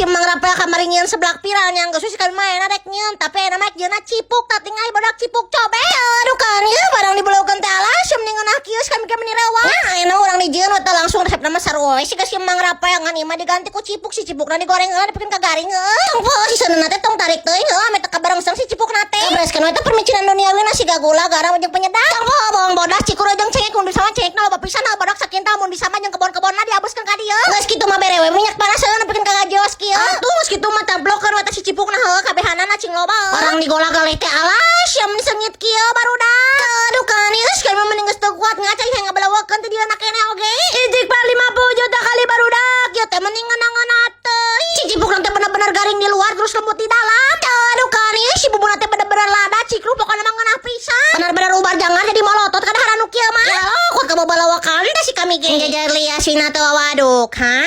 si Mang Rapel kamaringan sebelah piralnya geus si kami main rek nyeun tapi nama jeuna cipuk tah tinggal badak cipuk cobe. Aduh kan ya barang dibeleukeun teh alasem ningeunah kieu kami ke menirewa. Nah, enak urang dijieun teh langsung resep nama sarua si ka si Mang Rapel ngan ieu mah diganti ku cipuk si cipukna digoreng dipikeun ka garing heuh. Si seunna teh tong tarik teuing heuh ame teh kabarengsang si cipukna teh. Bereskeun we teh permicinan duniawi na siga gula garam jeung penyedap. Bawang bodas cikur jeung cengek mun bisa mah cengekna loba pisan badak sakinta mun bisa mah jeung kebon-kebonna dihabuskeun ka dieu. Geus kitu mah bere we minyak panas heuh nepikeun ka gajeos kieu. Atuh geus kitu mah tablokeun we teh si cipukna heuh kabehanana cing loba. Orang digola galih teh alas sia mun disengit kieu barudak. Aduh kan geus kami mending geus teu kuat ngaca hayang ngabalawakeun teh dieuna kene oge. Ijik pa 50 juta kali barudak ya teh mending ngeunang-ngeunah teh. Si cipukna teh bener-bener garing di luar terus lembut di dalam. Aduh kan si bubuna teh bener-bener lada cikru pokona mah ngeunah pisan. Bener-bener ubar jangan jadi molotot kada haranu kieu mah. Ya kuat kamu balawakan teh si kami ge. Jajar liasina teh waduk, ha?